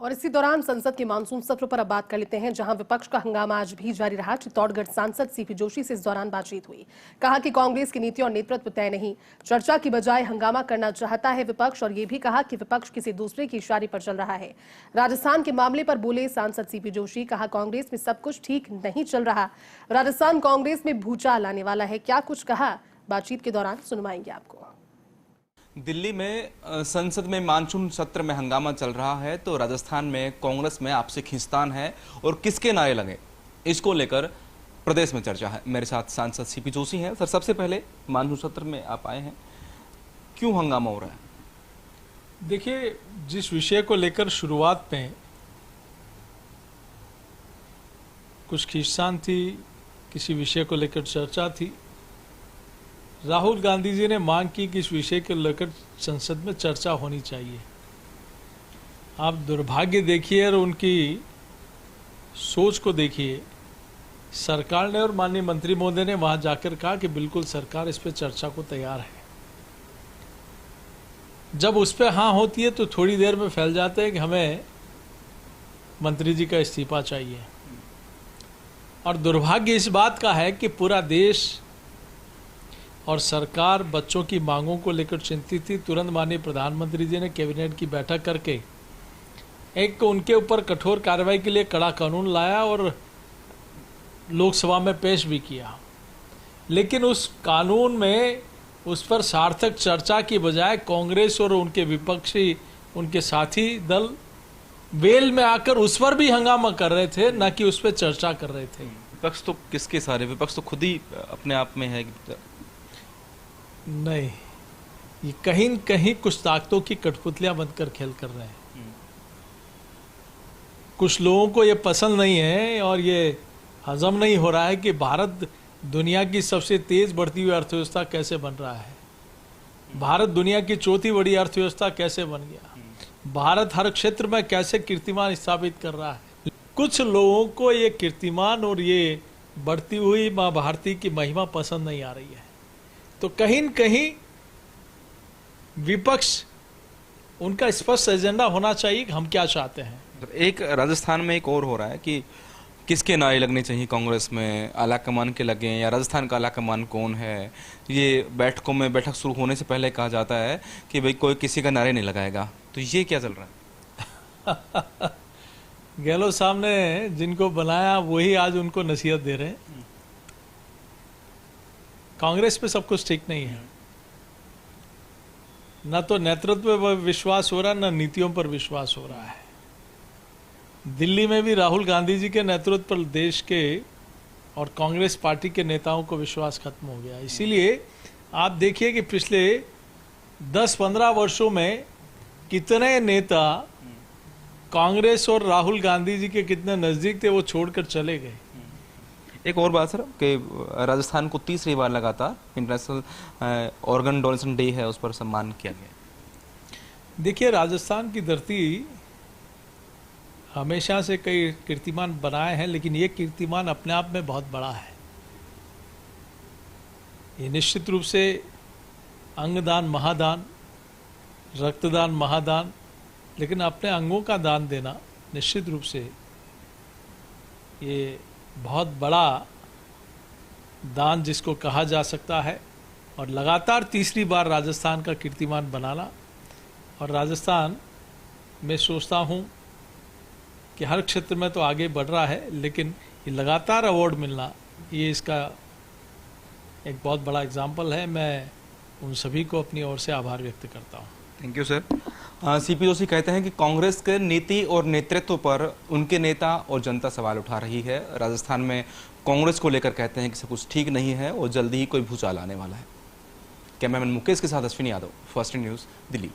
और इसी दौरान संसद के मानसून सत्र पर अब बात कर लेते हैं, जहां विपक्ष का हंगामा आज भी जारी रहा। चित्तौड़गढ़ सांसद सीपी जोशी से इस दौरान बातचीत हुई। कहा कि कांग्रेस की नीति और नेतृत्व तय नहीं, चर्चा की बजाय हंगामा करना चाहता है विपक्ष। और ये भी कहा कि विपक्ष किसी दूसरे की इशारे पर चल रहा है। राजस्थान के मामले पर बोले सांसद सीपी जोशी। कहा कांग्रेस में सब कुछ ठीक नहीं चल रहा, राजस्थान कांग्रेस में भूचाल आने वाला है। क्या कुछ कहा बातचीत के दौरान सुनवाएंगे आपको। दिल्ली में संसद में मानसून सत्र में हंगामा चल रहा है, तो राजस्थान में कांग्रेस में आपसी खींचतान है और किसके नारे लगे, इसको लेकर प्रदेश में चर्चा है। मेरे साथ सांसद सीपी जोशी हैं। सर, सबसे पहले मानसून सत्र में आप आए हैं, क्यों हंगामा हो रहा है? देखिए, जिस विषय को लेकर शुरुआत में कुछ खींचतान थी, किसी विषय को लेकर चर्चा थी, राहुल गांधी जी ने मांग की कि इस विषय को लेकर संसद में चर्चा होनी चाहिए। आप दुर्भाग्य देखिए और उनकी सोच को देखिए। सरकार ने और माननीय मंत्री महोदय ने वहां जाकर कहा कि बिल्कुल सरकार इस पर चर्चा को तैयार है। जब उस पर हाँ होती है तो थोड़ी देर में फैल जाते हैं कि हमें मंत्री जी का इस्तीफा चाहिए। और दुर्भाग्य इस बात का है कि पूरा देश और सरकार बच्चों की मांगों को लेकर चिंतित थी। तुरंत माननीय प्रधानमंत्री जी ने कैबिनेट की बैठक करके एक उनके ऊपर कठोर कार्रवाई के लिए कड़ा कानून लाया और लोकसभा में पेश भी किया। लेकिन उस कानून में उस पर सार्थक चर्चा की बजाय कांग्रेस और उनके विपक्षी, उनके साथी दल वेल में आकर उस पर भी हंगामा कर रहे थे, न कि उस पर चर्चा कर रहे थे। विपक्ष तो किसके सारे? विपक्ष तो खुद ही अपने आप में है। नहीं, ये कहीं न कहीं कुछ ताकतों की कठपुतलियां बनकर खेल कर रहे हैं। कुछ लोगों को ये पसंद नहीं है और ये हजम नहीं हो रहा है कि भारत दुनिया की सबसे तेज बढ़ती हुई अर्थव्यवस्था कैसे बन रहा है। भारत दुनिया की चौथी बड़ी अर्थव्यवस्था कैसे बन गया। भारत हर क्षेत्र में कैसे कीर्तिमान स्थापित कर रहा है। कुछ लोगों को ये कीर्तिमान और ये बढ़ती हुई माँ भारती की महिमा पसंद नहीं आ रही है। तो कहीं न कहीं विपक्ष, उनका स्पष्ट एजेंडा होना चाहिए कि हम क्या चाहते हैं। एक राजस्थान में एक और हो रहा है कि किसके नारे लगने चाहिए कांग्रेस में, आला कमान के लगे या राजस्थान का आला कमान कौन है। ये बैठकों में, बैठक शुरू होने से पहले कहा जाता है कि भाई कोई किसी का नारे नहीं लगाएगा, तो ये क्या चल रहा है? गहलोत साहब ने जिनको बनाया वही आज उनको नसीहत दे रहे हैं। कांग्रेस पे सब कुछ ठीक नहीं है, न तो नेतृत्व पर विश्वास हो रहा, न नीतियों पर विश्वास हो रहा है। दिल्ली में भी राहुल गांधी जी के नेतृत्व पर देश के और कांग्रेस पार्टी के नेताओं को विश्वास खत्म हो गया। इसीलिए आप देखिए कि पिछले 10-15 वर्षों में कितने नेता कांग्रेस और राहुल गांधी जी के कितने नजदीक थे, वो छोड़कर चले गए। एक और बात सर, कि राजस्थान को तीसरी बार लगातार इंटरनेशनल ऑर्गन डोनेशन डे है, उस पर सम्मान किया गया। देखिए, राजस्थान की धरती हमेशा से कई कीर्तिमान बनाए हैं, लेकिन ये कीर्तिमान अपने आप में बहुत बड़ा है। ये निश्चित रूप से अंगदान महादान, रक्तदान महादान, लेकिन अपने अंगों का दान देना निश्चित रूप से ये बहुत बड़ा दान जिसको कहा जा सकता है। और लगातार तीसरी बार राजस्थान का कीर्तिमान बनाना, और राजस्थान मैं सोचता हूँ कि हर क्षेत्र में तो आगे बढ़ रहा है, लेकिन ये लगातार अवार्ड मिलना, ये इसका एक बहुत बड़ा एग्जाम्पल है। मैं उन सभी को अपनी ओर से आभार व्यक्त करता हूँ। Thank you sir. CP Joshi कहते हैं कि कांग्रेस के नीति और नेतृत्व पर उनके नेता और जनता सवाल उठा रही है। राजस्थान में कांग्रेस को लेकर कहते हैं कि सब कुछ ठीक नहीं है और जल्दी ही कोई भूचाल आने वाला है। कैमरामैन मुकेश के साथ अश्विनी यादव, फर्स्ट न्यूज़, दिल्ली।